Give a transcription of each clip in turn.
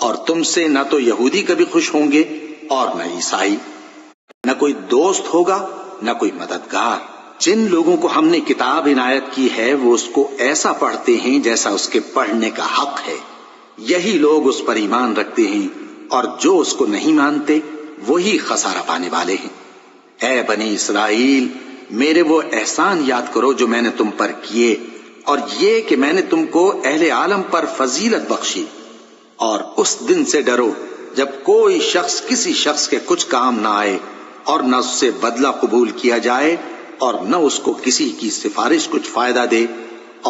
اور تم سے نہ تو یہودی کبھی خوش ہوں گے اور نہ عیسائی، نہ کوئی دوست ہوگا نہ کوئی مددگار۔ جن لوگوں کو ہم نے کتاب عنایت کی ہے وہ اس کو ایسا پڑھتے ہیں جیسا اس کے پڑھنے کا حق ہے، یہی لوگ اس پر ایمان رکھتے ہیں، اور جو اس کو نہیں مانتے وہی خسارہ پانے والے ہیں۔ اے بنی اسرائیل، میرے وہ احسان یاد کرو جو میں نے تم پر کیے، اور یہ کہ میں نے تم کو اہل عالم پر فضیلت بخشی، اور اس دن سے ڈرو جب کوئی شخص کسی شخص کے کچھ کام نہ آئے، اور نہ اس سے بدلہ قبول کیا جائے، اور نہ اس کو کسی کی سفارش کچھ فائدہ دے،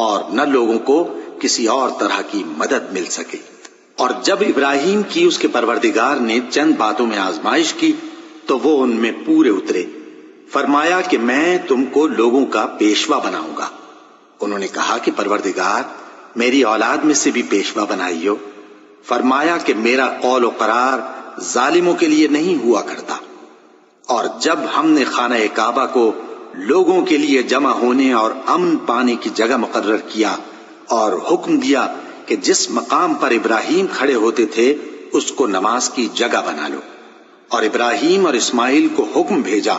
اور نہ لوگوں کو کسی اور طرح کی مدد مل سکے۔ اور جب ابراہیم کی اس کے پروردگار نے چند باتوں میں آزمائش کی تو وہ ان میں پورے اترے۔ فرمایا کہ میں تم کو لوگوں کا پیشوا بناؤں گا۔ انہوں نے کہا کہ پروردگار، میری اولاد میں سے بھی پیشوا بنائیو۔ فرمایا کہ میرا قول و قرار ظالموں کے لیے نہیں ہوا کرتا۔ اور جب ہم نے خانہ کعبہ کو لوگوں کے لیے جمع ہونے اور امن پانے کی جگہ مقرر کیا، اور حکم دیا کہ جس مقام پر ابراہیم کھڑے ہوتے تھے اس کو نماز کی جگہ بنا لو، اور ابراہیم اور اسماعیل کو حکم بھیجا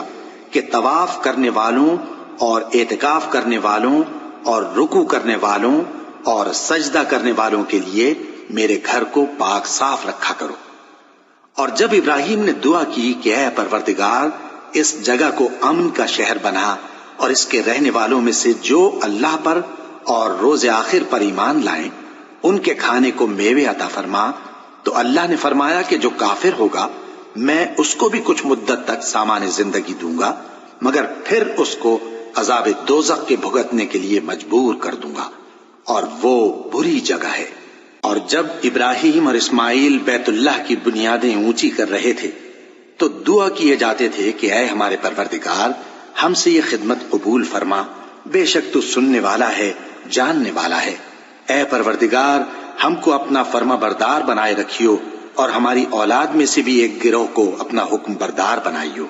کہ طواف کرنے والوں اور اعتکاف کرنے والوں اور رکوع کرنے والوں اور سجدہ کرنے والوں کے لیے میرے گھر کو پاک صاف رکھا کرو۔ اور جب ابراہیم نے دعا کی کہ اے پروردگار، اس جگہ کو امن کا شہر بنا، اور اس کے رہنے والوں میں سے جو اللہ پر اور روز آخر پر ایمان لائیں ان کے کھانے کو میوے عطا فرما، تو اللہ نے فرمایا کہ جو کافر ہوگا میں اس کو بھی کچھ مدت تک سامان زندگی دوں گا، مگر پھر اس کو عذاب دوزخ کے بھگتنے کے لیے مجبور کر دوں گا، اور وہ بری جگہ ہے۔ اور جب ابراہیم اور اسماعیل بیت اللہ کی بنیادیں اونچی کر رہے تھے تو دعا کیے جاتے تھے کہ اے ہمارے پروردگار، ہم سے یہ خدمت قبول فرما، بے شک تو سننے والا ہے، جاننے والا ہے۔ اے پروردگار، ہم کو اپنا فرما بردار بنائے رکھیو، اور ہماری اولاد میں سے بھی ایک گروہ کو اپنا حکم بردار بنائیو۔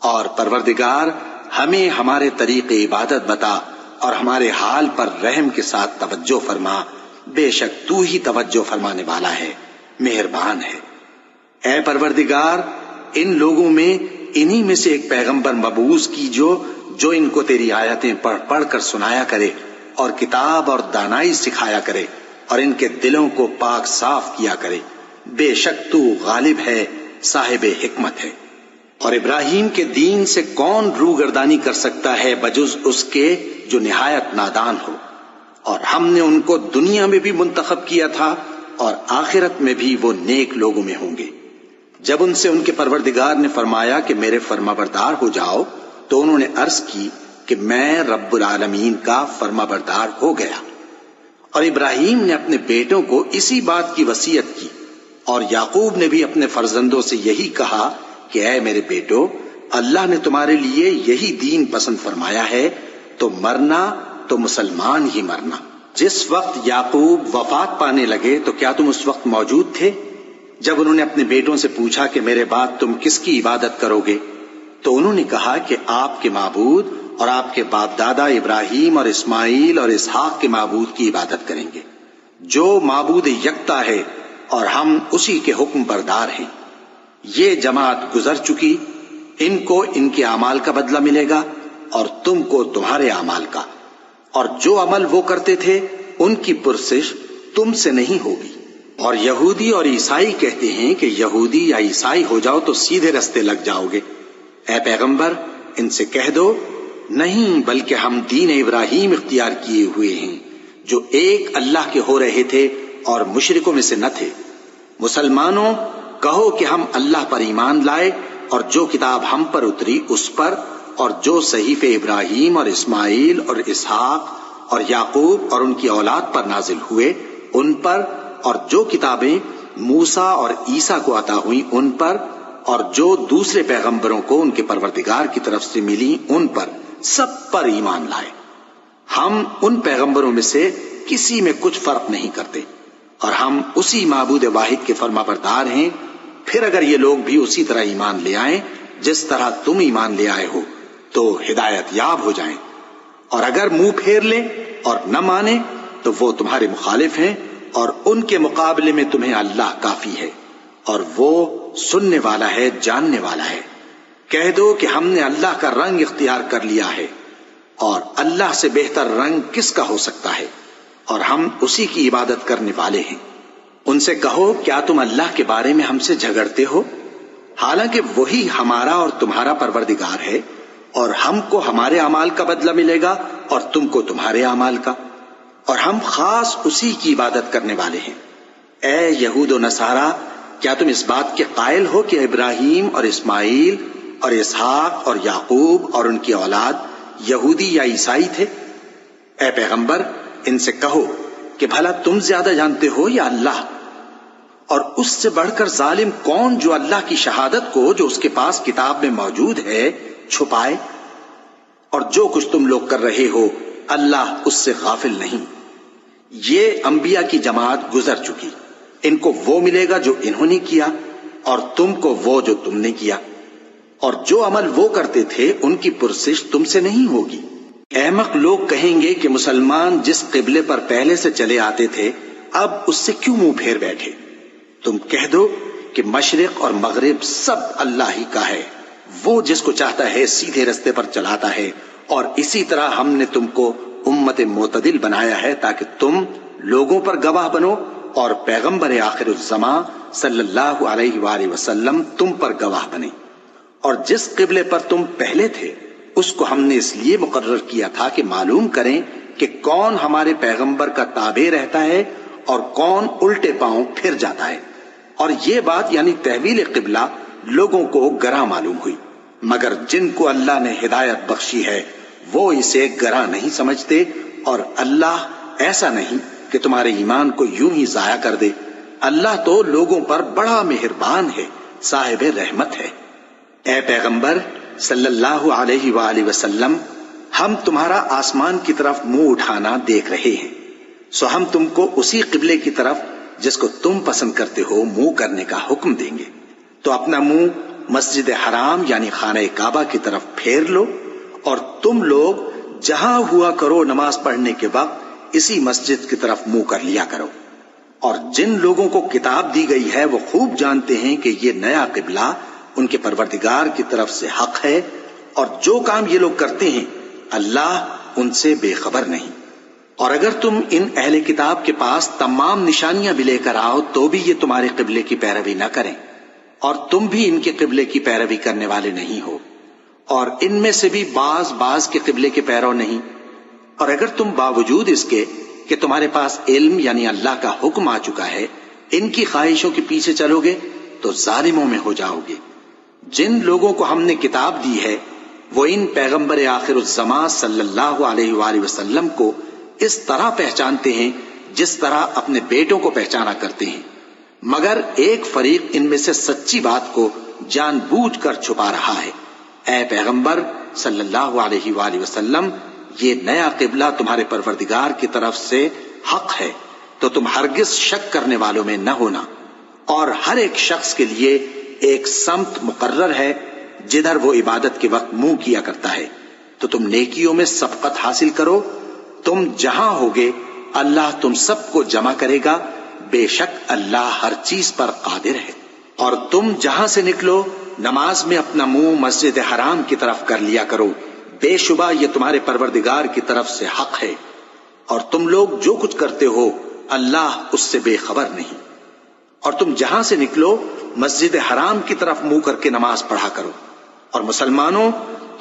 اور پروردگار، ہمیں ہمارے طریق عبادت بتا، اور ہمارے حال پر رحم کے ساتھ توجہ فرما، بے شک تو ہی توجہ فرمانے والا ہے، مہربان ہے۔ اے پروردگار، ان لوگوں میں انہی میں سے ایک پیغمبر مبعوث کیجو جو ان کو تیری آیتیں پڑھ پڑھ کر سنایا کرے، اور کتاب اور دانائی سکھایا کرے، اور ان کے دلوں کو پاک صاف کیا کرے، بے شک تو غالب ہے، صاحب حکمت ہے۔ اور ابراہیم کے دین سے کون روگردانی کر سکتا ہے بجز اس کے جو نہایت نادان ہو؟ اور ہم نے ان کو دنیا میں بھی منتخب کیا تھا، اور آخرت میں بھی وہ نیک لوگوں میں ہوں گے۔ جب ان سے ان کے پروردگار نے فرمایا کہ میرے فرما بردار ہو جاؤ، تو انہوں نے عرض کی کہ میں رب العالمین کا فرما بردار ہو گیا۔ اور ابراہیم نے اپنے بیٹوں کو اسی بات کی وصیت کی، اور یعقوب نے بھی اپنے فرزندوں سے یہی کہا کہ اے میرے بیٹو، اللہ نے تمہارے لیے یہی دین پسند فرمایا ہے، تو مرنا تو مسلمان ہی مرنا۔ جس وقت یعقوب وفات پانے لگے تو کیا تم اس وقت موجود تھے؟ جب انہوں نے اپنے بیٹوں سے پوچھا کہ میرے بعد تم کس کی عبادت کرو گے، تو انہوں نے کہا کہ آپ کے معبود اور آپ کے باپ دادا ابراہیم اور اسماعیل اور اسحاق کے معبود کی عبادت کریں گے، جو معبود یکتا ہے، اور ہم اسی کے حکم بردار ہیں۔ یہ جماعت گزر چکی، ان کو ان کے اعمال کا بدلہ ملے گا، اور تم کو تمہارے اعمال کا، اور جو عمل وہ کرتے تھے ان کی پرسش تم سے نہیں ہوگی۔ اور یہودی اور عیسائی کہتے ہیں کہ یہودی یا عیسائی ہو جاؤ تو سیدھے رستے لگ جاؤ گے۔ اے پیغمبر، ان سے کہہ دو نہیں، بلکہ ہم دین ابراہیم اختیار کیے ہوئے ہیں، جو ایک اللہ کے ہو رہے تھے اور مشرکوں میں سے نہ تھے۔ مسلمانوں، کہو کہ ہم اللہ پر ایمان لائے، اور جو کتاب ہم پر اتری اس پر، اور جو صحیفے ابراہیم اور اسماعیل اور اسحاق اور یعقوب اور ان کی اولاد پر نازل ہوئے ان پر، اور جو کتابیں موسیٰ اور عیسیٰ کو عطا ہوئیں ان پر، اور جو دوسرے پیغمبروں کو ان کے پروردگار کی طرف سے ملی ان پر، سب پر ایمان لائے۔ ہم ان پیغمبروں میں سے کسی میں کچھ فرق نہیں کرتے، اور ہم اسی معبود واحد کے فرما بردار ہیں۔ پھر اگر یہ لوگ بھی اسی طرح ایمان لے آئیں جس طرح تم ایمان لے آئے ہو تو ہدایت یاب ہو جائیں، اور اگر منہ پھیر لیں اور نہ مانیں تو وہ تمہارے مخالف ہیں، اور ان کے مقابلے میں تمہیں اللہ کافی ہے، اور وہ سننے والا ہے، جاننے والا ہے۔ کہہ دو کہ ہم نے اللہ کا رنگ اختیار کر لیا ہے، اور اللہ سے بہتر رنگ کس کا ہو سکتا ہے، اور ہم اسی کی عبادت کرنے والے ہیں۔ ان سے کہو کیا تم اللہ کے بارے میں ہم سے جھگڑتے ہو، حالانکہ وہی ہمارا اور تمہارا پروردگار ہے، اور ہم کو ہمارے اعمال کا بدلہ ملے گا اور تم کو تمہارے اعمال کا، اور ہم خاص اسی کی عبادت کرنے والے ہیں۔ اے یہود و نصارا، کیا تم اس بات کے قائل ہو کہ ابراہیم اور اسماعیل اور اسحاق اور یعقوب اور ان کی اولاد یہودی یا عیسائی تھے؟ اے پیغمبر، ان سے کہو کہ بھلا تم زیادہ جانتے ہو یا اللہ؟ اور اس سے بڑھ کر ظالم کون جو اللہ کی شہادت کو جو اس کے پاس کتاب میں موجود ہے چھپائے؟ اور جو کچھ تم لوگ کر رہے ہو اللہ اس سے غافل نہیں۔ یہ انبیاء کی جماعت گزر چکی، ان کو وہ ملے گا جو انہوں نے کیا، اور تم کو وہ جو تم نے کیا، اور جو عمل وہ کرتے تھے ان کی پرسش تم سے نہیں ہوگی۔ احمق لوگ کہیں گے کہ مسلمان جس قبلے پر پہلے سے چلے آتے تھے اب اس سے کیوں منہ پھیر بیٹھے؟ تم کہہ دو کہ مشرق اور مغرب سب اللہ ہی کا ہے، وہ جس کو چاہتا ہے سیدھے رستے پر چلاتا ہے، اور اسی طرح ہم نے تم کو امت معتدل بنایا ہے تاکہ تم لوگوں پر گواہ بنو، اور پیغمبر آخر الزماں صلی اللہ علیہ وآلہ وسلم تم پر گواہ بنے۔ اور جس قبلے پر تم پہلے تھے اس کو ہم نے اس لیے مقرر کیا تھا کہ معلوم کریں کہ کون ہمارے پیغمبر کا تابع رہتا ہے اور کون الٹے پاؤں پھر جاتا ہے۔ اور یہ بات یعنی تحویل قبلہ لوگوں کو گراں معلوم ہوئی، مگر جن کو اللہ نے ہدایت بخشی ہے وہ اسے گراں نہیں سمجھتے، اور اللہ ایسا نہیں کہ تمہارے ایمان کو یوں ہی ضائع کر دے۔ اللہ تو لوگوں پر بڑا مہربان ہے، صاحب رحمت ہے۔ اے پیغمبر صلی اللہ علیہ وآلہ وسلم، ہم تمہارا آسمان کی طرف منہ اٹھانا دیکھ رہے ہیں، سو ہم تم کو اسی قبلے کی طرف جس کو تم پسند کرتے ہو منہ کرنے کا حکم دیں گے۔ تو اپنا منہ مسجد حرام یعنی خانہ کعبہ کی طرف پھیر لو، اور تم لوگ جہاں ہوا کرو نماز پڑھنے کے وقت اسی مسجد کی طرف منہ کر لیا کرو۔ اور جن لوگوں کو کتاب دی گئی ہے وہ خوب جانتے ہیں کہ یہ نیا قبلہ ان کے پروردگار کی طرف سے حق ہے، اور جو کام یہ لوگ کرتے ہیں اللہ ان سے بے خبر نہیں۔ اور اگر تم ان اہل کتاب کے پاس تمام نشانیاں بھی لے کر آؤ تو بھی یہ تمہارے قبلے کی پیروی نہ کریں، اور تم بھی ان کے قبلے کی پیروی کرنے والے نہیں ہو، اور ان میں سے بھی بعض کے قبلے کے پیرو نہیں۔ اور اگر تم باوجود اس کے کہ تمہارے پاس علم یعنی اللہ کا حکم آ چکا ہے ان کی خواہشوں کے پیچھے چلو گے تو ظالموں میں ہو جاؤ گے۔ جن لوگوں کو ہم نے کتاب دی ہے وہ ان پیغمبر آخر الزماں صلی اللہ علیہ وآلہ وسلم کو اس طرح پہچانتے ہیں جس طرح اپنے بیٹوں کو پہچانا کرتے ہیں، مگر ایک فریق ان میں سے سچی بات کو جان بوجھ کر چھپا رہا ہے۔ اے پیغمبر صلی اللہ علیہ وآلہ وسلم، یہ نیا قبلہ تمہارے پروردگار کی طرف سے حق ہے، تو تم ہرگز شک کرنے والوں میں نہ ہونا، اور ہر ایک شخص کے لیے ایک سمت مقرر ہے جدھر وہ عبادت کے وقت منہ کیا کرتا ہے، تو تم نیکیوں میں سبقت حاصل کرو۔ تم جہاں ہوگے اللہ تم سب کو جمع کرے گا، بے شک اللہ ہر چیز پر قادر ہے۔ اور تم جہاں سے نکلو نماز میں اپنا منہ مسجد حرام کی طرف کر لیا کرو، بے شبہ یہ تمہارے پروردگار کی طرف سے حق ہے، اور تم لوگ جو کچھ کرتے ہو اللہ اس سے بے خبر نہیں۔ اور تم جہاں سے نکلو مسجد حرام کی طرف منہ کر کے نماز پڑھا کرو، اور مسلمانوں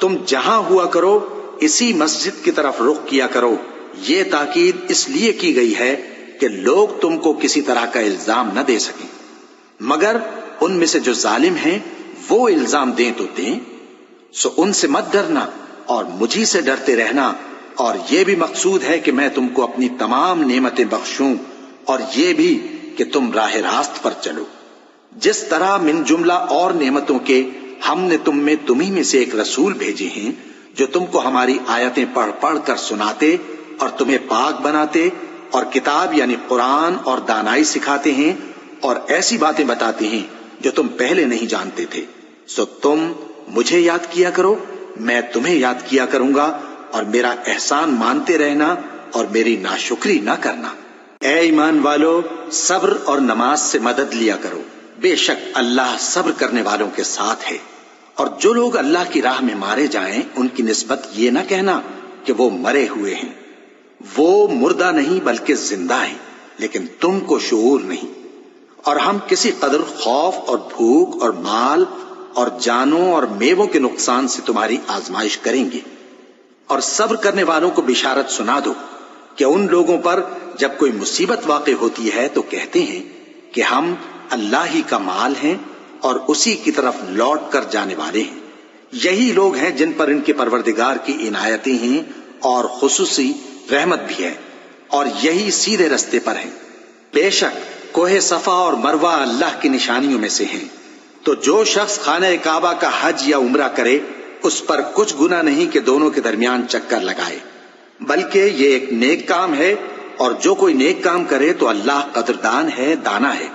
تم جہاں ہوا کرو اسی مسجد کی طرف رخ کیا کرو۔ یہ تاکید اس لیے کی گئی ہے کہ لوگ تم کو کسی طرح کا الزام نہ دے سکیں، مگر ان میں سے جو ظالم ہیں وہ الزام دیں تو دیں، سو ان سے مت ڈرنا اور مجھی سے ڈرتے رہنا، اور یہ بھی مقصود ہے کہ میں تم کو اپنی تمام نعمتیں بخشوں، اور یہ بھی کہ تم راہ راست پر چلو۔ جس طرح من جملہ اور نعمتوں کے ہم نے تمہیں میں سے ایک رسول بھیجے ہیں جو تم کو ہماری آیتیں پڑھ پڑھ کر سناتے اور تمہیں پاک بناتے، اور کتاب یعنی قرآن اور دانائی سکھاتے ہیں، اور ایسی باتیں بتاتے ہیں جو تم پہلے نہیں جانتے تھے، سو تم مجھے یاد کیا کرو، میں تمہیں یاد کیا کروں گا، اور میرا احسان مانتے رہنا اور میری ناشکری نہ کرنا۔ اے ایمان والو، صبر اور نماز سے مدد لیا کرو، بے شک اللہ صبر کرنے والوں کے ساتھ ہے۔ اور جو لوگ اللہ کی راہ میں مارے جائیں ان کی نسبت یہ نہ کہنا کہ وہ مرے ہوئے ہیں، وہ مردہ نہیں بلکہ زندہ ہیں، لیکن تم کو شعور نہیں۔ اور ہم کسی قدر خوف اور بھوک اور مال اور جانوں اور میووں کے نقصان سے تمہاری آزمائش کریں گے، اور صبر کرنے والوں کو بشارت سنا دو کہ ان لوگوں پر جب کوئی مصیبت واقع ہوتی ہے تو کہتے ہیں کہ ہم اللہ ہی کا مال ہیں اور اسی کی طرف لوٹ کر جانے والے ہیں۔ یہی لوگ ہیں جن پر ان کے پروردگار کی عنایتیں ہیں اور خصوصی رحمت بھی ہے، اور یہی سیدھے رستے پر ہیں۔ بے شک کوہ صفا اور مروہ اللہ کی نشانیوں میں سے ہیں، تو جو شخص خانہ کعبہ کا حج یا عمرہ کرے اس پر کچھ گناہ نہیں کہ دونوں کے درمیان چکر لگائے، بلکہ یہ ایک نیک کام ہے، اور جو کوئی نیک کام کرے تو اللہ قدردان ہے، دانا ہے۔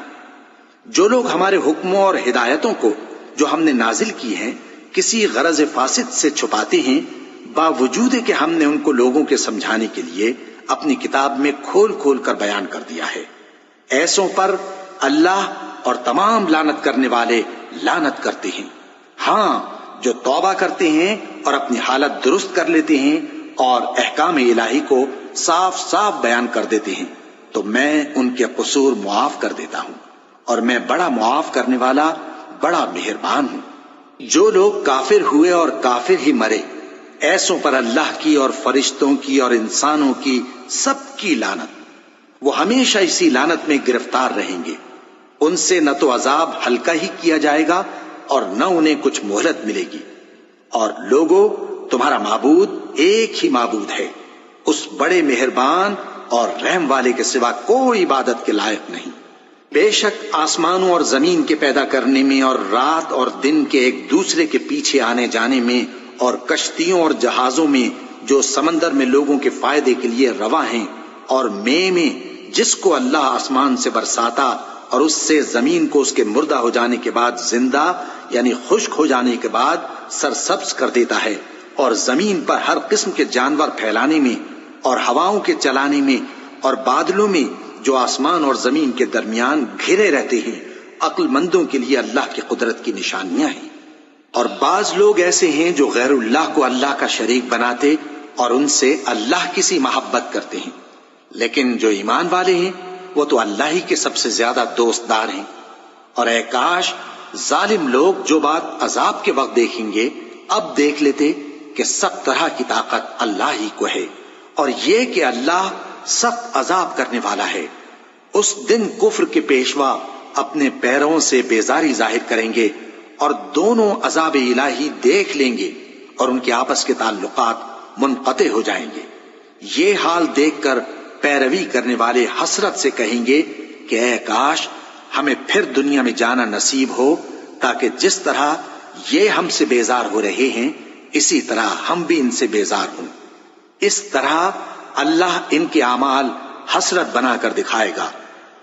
جو لوگ ہمارے حکموں اور ہدایتوں کو جو ہم نے نازل کی ہیں کسی غرض فاسد سے چھپاتے ہیں، باوجود کہ ہم نے ان کو لوگوں کے سمجھانے کے لیے اپنی کتاب میں کھول کھول کر بیان کر دیا ہے، ایسوں پر اللہ اور تمام لعنت کرنے والے لعنت کرتے ہیں۔ ہاں، جو توبہ کرتے ہیں اور اپنی حالت درست کر لیتے ہیں اور احکام الہی کو صاف صاف بیان کر دیتے ہیں تو میں ان کے قصور معاف کر دیتا ہوں، اور میں بڑا معاف کرنے والا، بڑا مہربان ہوں۔ جو لوگ کافر ہوئے اور کافر ہی مرے، ایسوں پر اللہ کی اور فرشتوں کی اور انسانوں کی سب کی لعنت، وہ ہمیشہ اسی لعنت میں گرفتار رہیں گے۔ ان سے نہ تو عذاب ہلکا ہی کیا جائے گا اور نہ انہیں کچھ مہلت ملے گی۔ اور لوگوں، تمہارا معبود ایک ہی معبود ہے، اس بڑے مہربان اور رحم والے کے سوا کوئی عبادت کے لائق نہیں۔ بے شک آسمانوں اور زمین کے پیدا کرنے میں اور رات اور دن کے ایک دوسرے کے پیچھے آنے جانے میں اور کشتیوں اور جہازوں میں جو سمندر میں لوگوں کے فائدے کے لیے رواں ہیں، اور میں جس کو اللہ آسمان سے برساتا اور اس سے زمین کو اس کے مردہ ہو جانے کے بعد زندہ یعنی خشک ہو جانے کے بعد سرسبز کر دیتا ہے، اور زمین پر ہر قسم کے جانور پھیلانے میں اور ہواؤں کے چلانے میں اور بادلوں میں جو آسمان اور زمین کے درمیان گھرے رہتے ہیں، عقل مندوں کے لیے اللہ کی قدرت کی نشانیاں ہیں۔ اور بعض لوگ ایسے ہیں جو غیر اللہ کو اللہ کا شریک بناتے اور ان سے اللہ کی سی محبت کرتے ہیں، لیکن جو ایمان والے ہیں وہ تو اللہ ہی کے سب سے زیادہ دوست دار ہیں۔ اور اے کاش ظالم لوگ جو بات عذاب کے وقت دیکھیں گے اب دیکھ لیتے کہ سب طرح کی طاقت اللہ ہی کو ہے، اور یہ کہ اللہ سخت عذاب کرنے والا ہے۔ اس دن کفر کے پیشوا اپنے پیروں سے بیزاری ظاہر کریں گے اور دونوں عذاب الہی دیکھ لیں گے اور ان کے آپس کے تعلقات منقطع ہو جائیں گے۔ یہ حال دیکھ کر پیروی کرنے والے حسرت سے کہیں گے کہ اے کاش ہمیں پھر دنیا میں جانا نصیب ہو، تاکہ جس طرح یہ ہم سے بیزار ہو رہے ہیں اسی طرح ہم بھی ان سے بیزار ہوں۔ اس طرح اللہ ان کے اعمال حسرت بنا کر دکھائے گا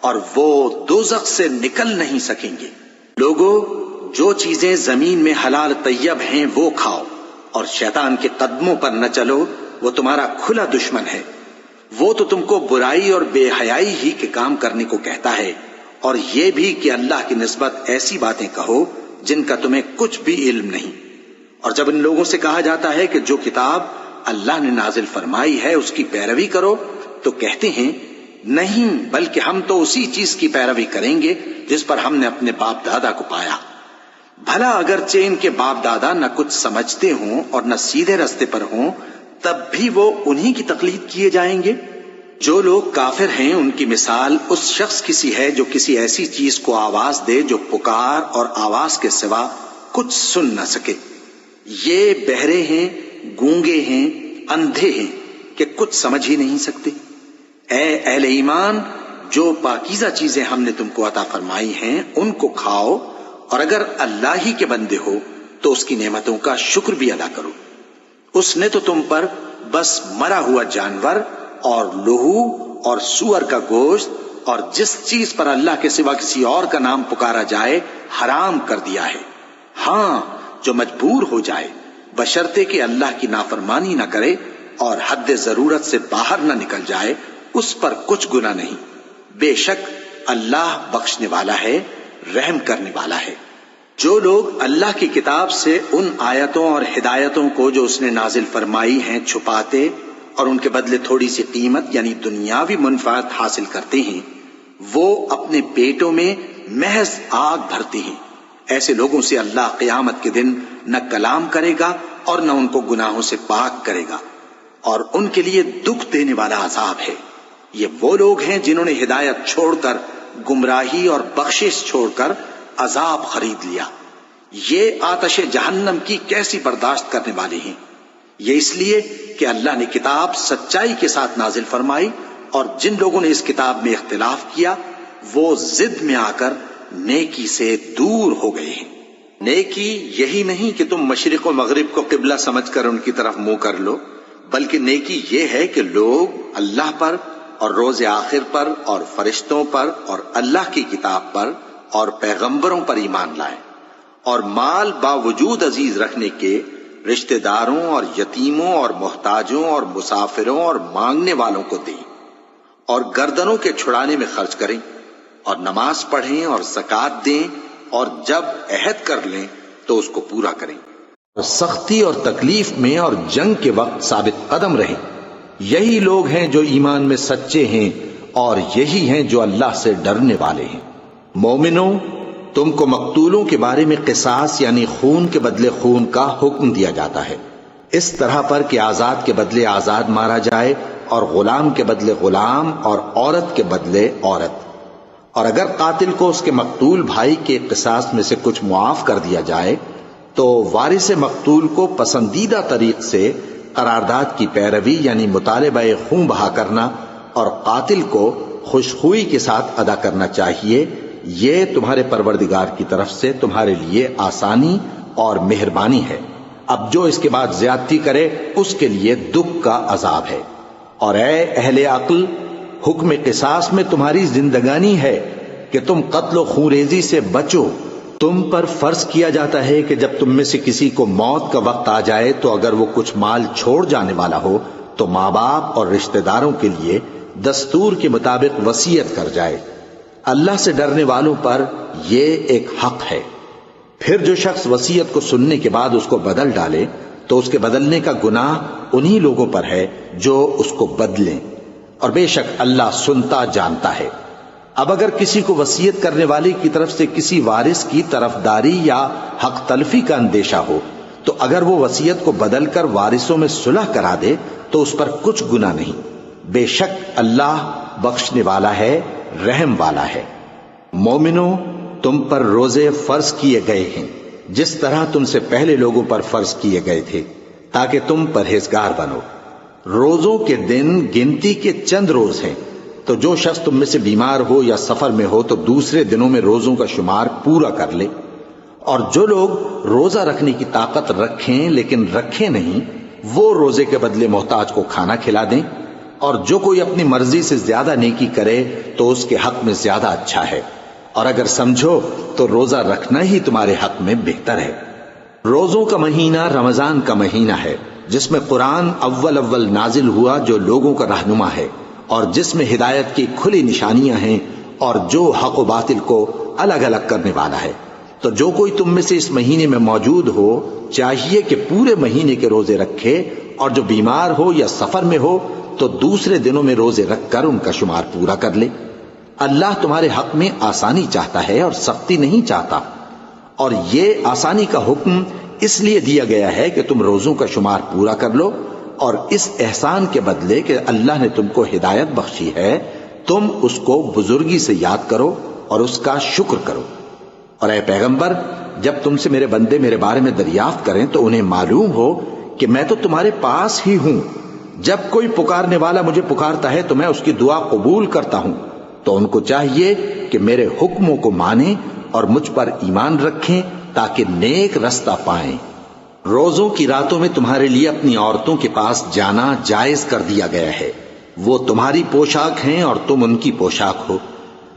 اور وہ دوزخ سے نکل نہیں سکیں گے۔ لوگوں، جو چیزیں زمین میں حلال طیب ہیں وہ کھاؤ، اور شیطان کے قدموں پر نہ چلو، وہ تمہارا کھلا دشمن ہے۔ وہ تو تم کو برائی اور بے حیائی ہی کے کام کرنے کو کہتا ہے، اور یہ بھی کہ اللہ کی نسبت ایسی باتیں کہو جن کا تمہیں کچھ بھی علم نہیں۔ اور جب ان لوگوں سے کہا جاتا ہے کہ جو کتاب اللہ نے نازل فرمائی ہے اس کی پیروی کرو، تو کہتے ہیں نہیں، بلکہ ہم تو اسی چیز کی پیروی کریں گے جس پر ہم نے اپنے باپ دادا کو پایا۔ بھلا اگرچہ ان کے باپ دادا نہ کچھ سمجھتے ہوں اور نہ سیدھے رستے پر ہوں، تب بھی وہ انہی کی تقلید کیے جائیں گے۔ جو لوگ کافر ہیں ان کی مثال اس شخص کی سی ہے جو کسی ایسی چیز کو آواز دے جو پکار اور آواز کے سوا کچھ سن نہ سکے۔ یہ بہرے ہیں، گونگے ہیں، اندھے ہیں کہ کچھ سمجھ ہی نہیں سکتے۔ اے اہل ایمان، جو پاکیزہ چیزیں ہم نے تم کو عطا فرمائی ہیں ان کو کھاؤ، اور اگر اللہ ہی کے بندے ہو تو اس کی نعمتوں کا شکر بھی ادا کرو۔ اس نے تو تم پر بس مرا ہوا جانور اور لہو اور سور کا گوشت اور جس چیز پر اللہ کے سوا کسی اور کا نام پکارا جائے حرام کر دیا ہے۔ ہاں، جو مجبور ہو جائے بشرطے کہ اللہ کی نافرمانی نہ کرے اور حد ضرورت سے باہر نہ نکل جائے، اس پر کچھ گناہ نہیں۔ بے شک اللہ بخشنے والا ہے، رحم کرنے والا ہے۔ جو لوگ اللہ کی کتاب سے ان آیتوں اور ہدایتوں کو جو اس نے نازل فرمائی ہیں چھپاتے اور ان کے بدلے تھوڑی سی قیمت یعنی دنیاوی منفعت حاصل کرتے ہیں، وہ اپنے پیٹوں میں محض آگ بھرتے ہیں۔ ایسے لوگوں سے اللہ قیامت کے دن نہ کلام کرے گا اور نہ ان کو گناہوں سے پاک کرے گا، اور ان کے لیے دکھ دینے والا عذاب ہے۔ یہ وہ لوگ ہیں جنہوں نے ہدایت چھوڑ کر گمراہی اور بخشش چھوڑ کر عذاب خرید لیا۔ یہ آتش جہنم کی کیسی برداشت کرنے والے ہیں۔ یہ اس لیے کہ اللہ نے کتاب سچائی کے ساتھ نازل فرمائی، اور جن لوگوں نے اس کتاب میں اختلاف کیا وہ ضد میں آ کر نیکی سے دور ہو گئے ہیں۔ نیکی یہی نہیں کہ تم مشرق و مغرب کو قبلہ سمجھ کر ان کی طرف منہ کر لو، بلکہ نیکی یہ ہے کہ لوگ اللہ پر اور روز آخر پر اور فرشتوں پر اور اللہ کی کتاب پر اور پیغمبروں پر ایمان لائیں، اور مال باوجود عزیز رکھنے کے رشتہ داروں اور یتیموں اور محتاجوں اور مسافروں اور مانگنے والوں کو دیں، اور گردنوں کے چھڑانے میں خرچ کریں، اور نماز پڑھیں اور زکوٰۃ دیں، اور جب عہد کر لیں تو اس کو پورا کریں، سختی اور تکلیف میں اور جنگ کے وقت ثابت قدم رہیں۔ یہی لوگ ہیں جو ایمان میں سچے ہیں، اور یہی ہیں جو اللہ سے ڈرنے والے ہیں۔ مومنوں، تم کو مقتولوں کے بارے میں قصاص یعنی خون کے بدلے خون کا حکم دیا جاتا ہے، اس طرح پر کہ آزاد کے بدلے آزاد مارا جائے، اور غلام کے بدلے غلام، اور عورت کے بدلے عورت۔ اور اگر قاتل کو اس کے مقتول بھائی کے قصاص میں سے کچھ معاف کر دیا جائے تو وارث مقتول کو پسندیدہ طریق سے قرارداد کی پیروی یعنی مطالبہ خون بہا کرنا اور قاتل کو خوشخوئی کے ساتھ ادا کرنا چاہیے۔ یہ تمہارے پروردگار کی طرف سے تمہارے لیے آسانی اور مہربانی ہے۔ اب جو اس کے بعد زیادتی کرے اس کے لیے دکھ کا عذاب ہے۔ اور اے اہل عقل، حکم قصاص میں تمہاری زندگانی ہے کہ تم قتل و خونریزی سے بچو۔ تم پر فرض کیا جاتا ہے کہ جب تم میں سے کسی کو موت کا وقت آ جائے تو اگر وہ کچھ مال چھوڑ جانے والا ہو تو ماں باپ اور رشتہ داروں کے لیے دستور کے مطابق وصیت کر جائے۔ اللہ سے ڈرنے والوں پر یہ ایک حق ہے۔ پھر جو شخص وصیت کو سننے کے بعد اس کو بدل ڈالے تو اس کے بدلنے کا گناہ انہی لوگوں پر ہے جو اس کو بدلیں، اور بے شک اللہ سنتا جانتا ہے۔ اب اگر کسی کو وصیت کرنے والے کی طرف سے کسی وارث کی طرفداری یا حق تلفی کا اندیشہ ہو تو اگر وہ وصیت کو بدل کر وارثوں میں صلح کرا دے تو اس پر کچھ گناہ نہیں۔ بے شک اللہ بخشنے والا ہے، رحم والا ہے۔ مومنوں، تم پر روزے فرض کیے گئے ہیں جس طرح تم سے پہلے لوگوں پر فرض کیے گئے تھے تاکہ تم پرہیزگار بنو۔ روزوں کے دن گنتی کے چند روز ہیں، تو جو شخص تم میں سے بیمار ہو یا سفر میں ہو تو دوسرے دنوں میں روزوں کا شمار پورا کر لے۔ اور جو لوگ روزہ رکھنے کی طاقت رکھیں لیکن رکھیں نہیں، وہ روزے کے بدلے محتاج کو کھانا کھلا دیں۔ اور جو کوئی اپنی مرضی سے زیادہ نیکی کرے تو اس کے حق میں زیادہ اچھا ہے، اور اگر سمجھو تو روزہ رکھنا ہی تمہارے حق میں بہتر ہے۔ روزوں کا مہینہ رمضان کا مہینہ ہے جس میں قرآن اول نازل ہوا، جو لوگوں کا رہنما ہے اور جس میں ہدایت کی کھلی نشانیاں ہیں اور جو حق و باطل کو الگ الگ کرنے والا ہے۔ تو جو کوئی تم میں سے اس مہینے میں موجود ہو چاہیے کہ پورے مہینے کے روزے رکھے، اور جو بیمار ہو یا سفر میں ہو تو دوسرے دنوں میں روزے رکھ کر ان کا شمار پورا کر لے۔ اللہ تمہارے حق میں آسانی چاہتا ہے اور سختی نہیں چاہتا، اور یہ آسانی کا حکم اس لیے دیا گیا ہے کہ تم روزوں کا شمار پورا کر لو، اور اس احسان کے بدلے کہ اللہ نے تم کو ہدایت بخشی ہے تم اس کو بزرگی سے یاد کرو اور اس کا شکر کرو۔ اور اے پیغمبر، جب تم سے میرے بندے میرے بارے میں دریافت کریں تو انہیں معلوم ہو کہ میں تو تمہارے پاس ہی ہوں۔ جب کوئی پکارنے والا مجھے پکارتا ہے تو میں اس کی دعا قبول کرتا ہوں۔ تو ان کو چاہیے کہ میرے حکموں کو مانیں اور مجھ پر ایمان رکھیں تاکہ نیک رستہ پائیں۔ روزوں کی راتوں میں تمہارے لیے اپنی عورتوں کے پاس جانا جائز کر دیا گیا ہے، وہ تمہاری پوشاک ہیں اور تم ان کی پوشاک ہو۔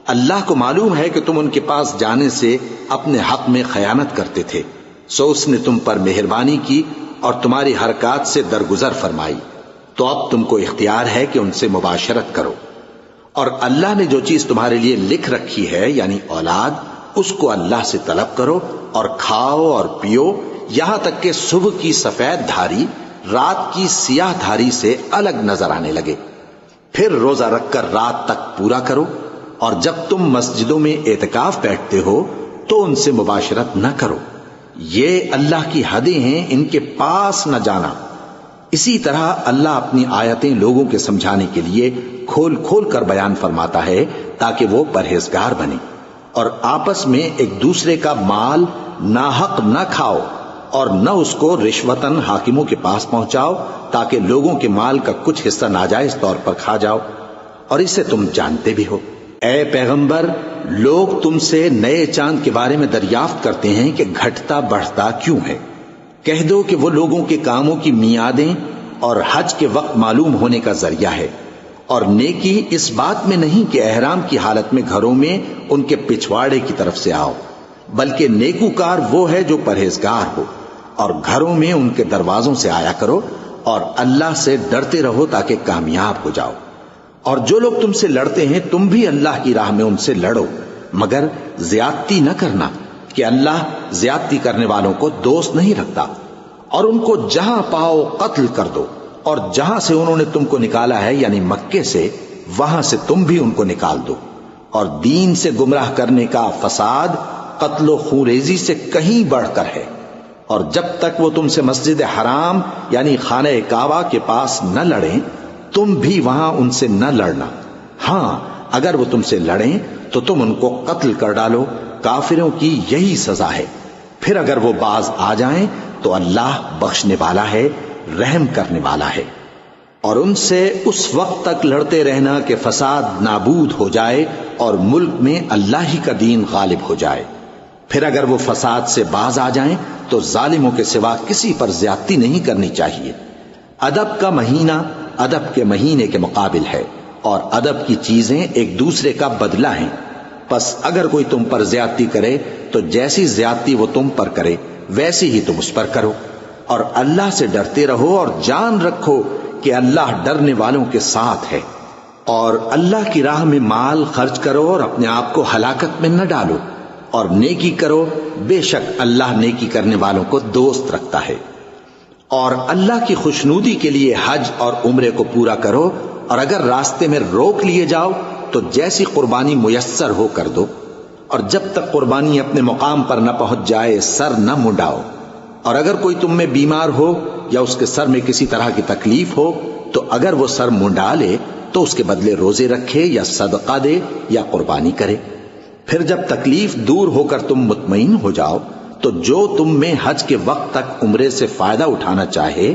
اللہ کو معلوم ہے کہ تم ان کے پاس جانے سے اپنے حق میں خیانت کرتے تھے، سو اس نے تم پر مہربانی کی اور تمہاری حرکات سے درگزر فرمائی، تو اب تم کو اختیار ہے کہ ان سے مباشرت کرو۔ اور اللہ نے جو چیز تمہارے لیے لکھ رکھی ہے یعنی اولاد، اس کو اللہ سے طلب کرو اور کھاؤ اور پیو یہاں تک کہ صبح کی سفید دھاری رات کی سیاہ دھاری سے الگ نظر آنے لگے، پھر روزہ رکھ کر رات تک پورا کرو، اور جب تم مسجدوں میں اعتکاف بیٹھتے ہو تو ان سے مباشرت نہ کرو، یہ اللہ کی حدیں ہیں، ان کے پاس نہ جانا۔ اسی طرح اللہ اپنی آیتیں لوگوں کے سمجھانے کے لیے کھول کھول کر بیان فرماتا ہے تاکہ وہ پرہیزگار بنے، اور آپس میں ایک دوسرے کا مال ناحق نہ کھاؤ اور نہ اس کو رشوتاً حاکموں کے پاس پہنچاؤ تاکہ لوگوں کے مال کا کچھ حصہ ناجائز طور پر کھا جاؤ، اور اسے تم جانتے بھی ہو۔ اے پیغمبر، لوگ تم سے نئے چاند کے بارے میں دریافت کرتے ہیں کہ گھٹتا بڑھتا کیوں ہے؟ کہہ دو کہ وہ لوگوں کے کاموں کی میعادیں اور حج کے وقت معلوم ہونے کا ذریعہ ہے، اور نیکی اس بات میں نہیں کہ احرام کی حالت میں گھروں میں ان کے پچھواڑے کی طرف سے آؤ، بلکہ نیکوکار وہ ہے جو پرہیزگار ہو، اور گھروں میں ان کے دروازوں سے آیا کرو اور اللہ سے ڈرتے رہو تاکہ کامیاب ہو جاؤ۔ اور جو لوگ تم سے لڑتے ہیں تم بھی اللہ کی راہ میں ان سے لڑو، مگر زیادتی نہ کرنا کہ اللہ زیادتی کرنے والوں کو دوست نہیں رکھتا، اور ان کو جہاں پاؤ قتل کر دو، اور جہاں سے انہوں نے تم کو نکالا ہے یعنی مکے سے وہاں سے تم بھی ان کو نکال دو، اور دین سے گمراہ کرنے کا فساد قتل و خونریزی سے کہیں بڑھ کر ہے، اور جب تک وہ تم سے مسجد حرام یعنی خانہ کعبہ کے پاس نہ لڑیں تم بھی وہاں ان سے نہ لڑنا، ہاں اگر وہ تم سے لڑیں تو تم ان کو قتل کر ڈالو، کافروں کی یہی سزا ہے۔ پھر اگر وہ باز آ جائیں تو اللہ بخشنے والا ہے، رحم کرنے والا ہے۔ اور ان سے اس وقت تک لڑتے رہنا کہ فساد نابود ہو جائے اور ملک میں اللہ ہی کا دین غالب ہو جائے۔ پھر اگر وہ فساد سے باز آ جائیں تو ظالموں کے سوا کسی پر زیادتی نہیں کرنی چاہیے۔ ادب کا مہینہ ادب کے مہینے کے مقابل ہے، اور ادب کی چیزیں ایک دوسرے کا بدلہ ہیں، پس اگر کوئی تم پر زیادتی کرے تو جیسی زیادتی وہ تم پر کرے ویسی ہی تم اس پر کرو، اور اللہ سے ڈرتے رہو اور جان رکھو کہ اللہ ڈرنے والوں کے ساتھ ہے۔ اور اللہ کی راہ میں مال خرچ کرو اور اپنے آپ کو ہلاکت میں نہ ڈالو، اور نیکی کرو، بے شک اللہ نیکی کرنے والوں کو دوست رکھتا ہے۔ اور اللہ کی خوشنودی کے لیے حج اور عمرے کو پورا کرو، اور اگر راستے میں روک لیے جاؤ تو جیسی قربانی میسر ہو کر دو، اور جب تک قربانی اپنے مقام پر نہ پہنچ جائے سر نہ منڈاؤ، اور اگر کوئی تم میں بیمار ہو یا اس کے سر میں کسی طرح کی تکلیف ہو تو اگر وہ سر منڈا لے تو اس کے بدلے روزے رکھے یا صدقہ دے یا قربانی کرے۔ پھر جب تکلیف دور ہو کر تم مطمئن ہو جاؤ تو جو تم میں حج کے وقت تک عمرے سے فائدہ اٹھانا چاہے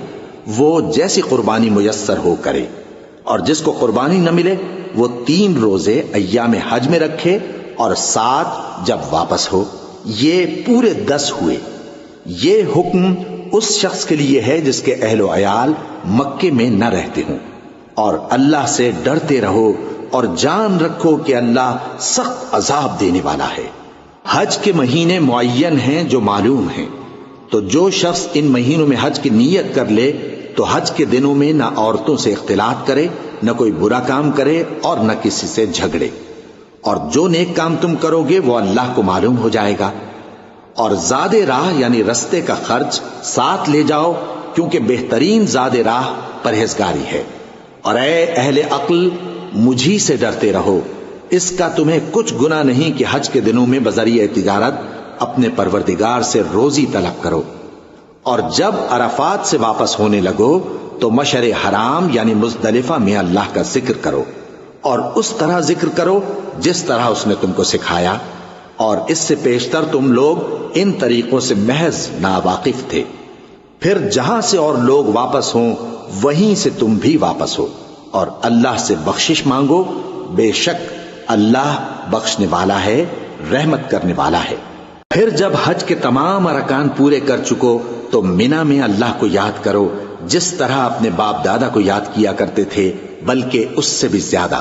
وہ جیسی قربانی میسر ہو کرے، اور جس کو قربانی نہ ملے وہ 3 روزے ایام حج میں رکھے اور 7 جب واپس ہو، یہ پورے 10 ہوئے۔ یہ حکم اس شخص کے لیے ہے جس کے اہل و عیال مکے میں نہ رہتے ہوں، اور اللہ سے ڈرتے رہو اور جان رکھو کہ اللہ سخت عذاب دینے والا ہے۔ حج کے مہینے معین ہیں جو معلوم ہیں، تو جو شخص ان مہینوں میں حج کی نیت کر لے تو حج کے دنوں میں نہ عورتوں سے اختلاط کرے، نہ کوئی برا کام کرے اور نہ کسی سے جھگڑے، اور جو نیک کام تم کرو گے وہ اللہ کو معلوم ہو جائے گا۔ اور زاد راہ یعنی رستے کا خرچ ساتھ لے جاؤ، کیونکہ بہترین زاد راہ پرہیزگاری ہے۔ اور اے اہل عقل، مجھی سے ڈرتے رہو، اس کا تمہیں کچھ گناہ نہیں کہ حج کے دنوں میں بذریعہ تجارت اپنے پروردگار سے روزی طلب کرو، اور جب عرفات سے واپس ہونے لگو تو مشعر حرام یعنی مزدلفہ میں اللہ کا ذکر کرو، اور اس طرح ذکر کرو جس طرح اس نے تم کو سکھایا، اور اس سے پیشتر تم لوگ ان طریقوں سے محض ناواقف تھے۔ پھر جہاں سے اور لوگ واپس ہوں وہیں سے تم بھی واپس ہو، اور اللہ سے بخشش مانگو، بے شک اللہ بخشنے والا ہے، رحمت کرنے والا ہے۔ پھر جب حج کے تمام ارکان پورے کر چکو تو مینا میں اللہ کو یاد کرو جس طرح اپنے باپ دادا کو یاد کیا کرتے تھے، بلکہ اس سے بھی زیادہ۔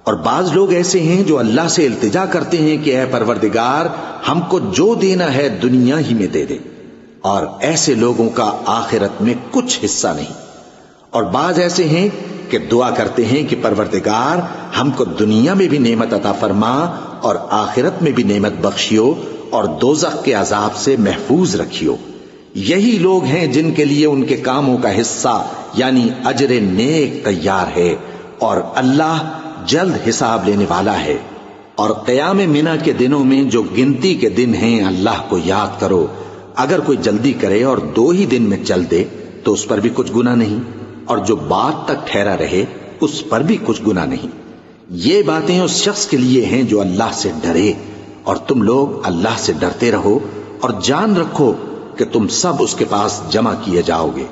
اور بعض لوگ ایسے ہیں جو اللہ سے التجا کرتے ہیں کہ اے پروردگار ہم کو جو دینا ہے دنیا ہی میں دے دے، اور ایسے لوگوں کا آخرت میں کچھ حصہ نہیں۔ اور بعض ایسے ہیں کہ دعا کرتے ہیں کہ پروردگار ہم کو دنیا میں بھی نعمت عطا فرما اور آخرت میں بھی نعمت بخشیو اور دوزخ کے عذاب سے محفوظ رکھیو۔ یہی لوگ ہیں جن کے لیے ان کے کاموں کا حصہ یعنی اجر نیک تیار ہے، اور اللہ جلد حساب لینے والا ہے۔ اور قیام منی کے دنوں میں جو گنتی کے دن ہیں اللہ کو یاد کرو۔ اگر کوئی جلدی کرے اور 2 ہی دن میں چل دے تو اس پر بھی کچھ گناہ نہیں، اور جو بعد تک ٹھہرا رہے اس پر بھی کچھ گناہ نہیں۔ یہ باتیں اس شخص کے لیے ہیں جو اللہ سے ڈرے، اور تم لوگ اللہ سے ڈرتے رہو اور جان رکھو کہ تم سب اس کے پاس جمع کیے جاؤ گے۔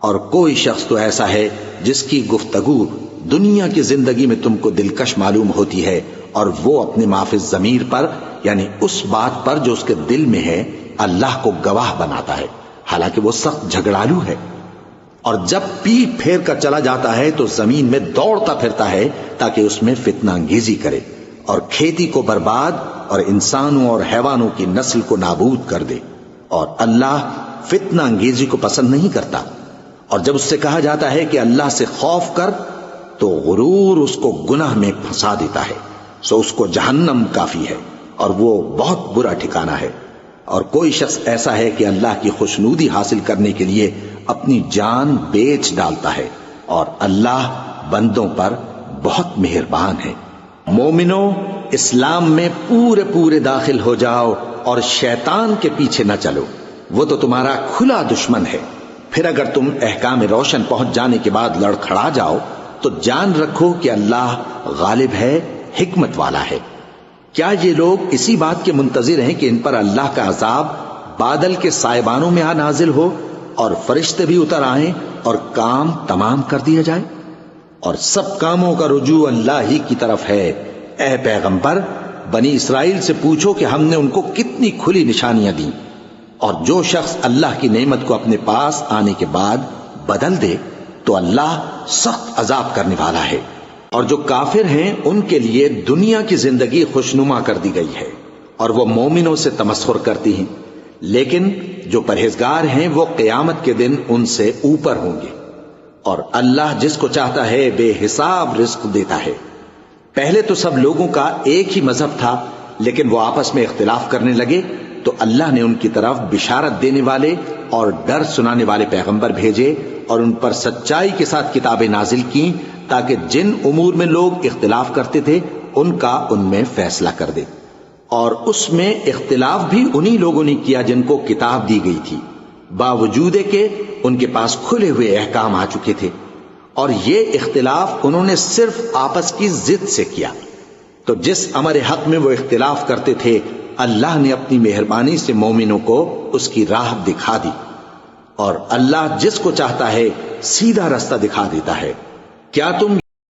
اور کوئی شخص تو ایسا ہے جس کی گفتگو دنیا کی زندگی میں تم کو دلکش معلوم ہوتی ہے، اور وہ اپنے معافی ضمیر پر یعنی اس بات پر جو اس کے دل میں ہے اللہ کو گواہ بناتا ہے، حالانکہ وہ سخت جھگڑالو ہے۔ اور جب پیٹ پھیر کر چلا جاتا ہے تو زمین میں دوڑتا پھرتا ہے تاکہ اس میں فتنہ انگیزی کرے اور کھیتی کو برباد اور انسانوں اور حیوانوں کی نسل کو نابود کر دے، اور اللہ فتنہ انگیزی کو پسند نہیں کرتا۔ اور جب اس سے کہا جاتا ہے کہ اللہ سے خوف کر تو غرور اس کو گناہ میں پھنسا دیتا ہے، سو اس کو جہنم کافی ہے اور وہ بہت برا ٹھکانہ ہے۔ اور کوئی شخص ایسا ہے کہ اللہ کی خوشنودی حاصل کرنے کے لیے اپنی جان بیچ ڈالتا ہے، اور اللہ بندوں پر بہت مہربان ہے۔ مومنو، اسلام میں پورے پورے داخل ہو جاؤ اور شیطان کے پیچھے نہ چلو، وہ تو تمہارا کھلا دشمن ہے۔ پھر اگر تم احکام روشن پہنچ جانے کے بعد لڑکھڑا جاؤ تو جان رکھو کہ اللہ غالب ہے، حکمت والا ہے۔ کیا یہ لوگ اسی بات کے منتظر ہیں کہ ان پر اللہ کا عذاب بادل کے سائبانوں میں آ نازل ہو اور فرشتے بھی اتر آئیں اور کام تمام کر دیا جائے؟ اور سب کاموں کا رجوع اللہ ہی کی طرف ہے۔ اے پیغمبر، بنی اسرائیل سے پوچھو کہ ہم نے ان کو کتنی کھلی نشانیاں دیں، اور جو شخص اللہ کی نعمت کو اپنے پاس آنے کے بعد بدل دے تو اللہ سخت عذاب کرنے والا ہے۔ اور جو کافر ہیں ان کے لیے دنیا کی زندگی خوشنما کر دی گئی ہے، اور وہ مومنوں سے تمسخر کرتی ہیں، لیکن جو پرہیزگار ہیں وہ قیامت کے دن ان سے اوپر ہوں گے۔ اور اللہ جس کو چاہتا ہے بے حساب رزق دیتا ہے۔ پہلے تو سب لوگوں کا ایک ہی مذہب تھا، لیکن وہ آپس میں اختلاف کرنے لگے تو اللہ نے ان کی طرف بشارت دینے والے اور ڈر سنانے والے پیغمبر بھیجے، اور ان پر سچائی کے ساتھ کتابیں نازل کی تاکہ جن امور میں لوگ اختلاف کرتے تھے ان کا ان میں فیصلہ کر دے۔ اور اس میں اختلاف بھی انہی لوگوں نے کیا جن کو کتاب دی گئی تھی، باوجود کہ ان کے پاس کھلے ہوئے احکام آ چکے تھے، اور یہ اختلاف انہوں نے صرف آپس کی ضد سے کیا۔ تو جس امر حق میں وہ اختلاف کرتے تھے اللہ نے اپنی مہربانی سے مومنوں کو اس کی راہ دکھا دی، اور اللہ جس کو چاہتا ہے سیدھا رستہ دکھا دیتا ہے۔ کیا تم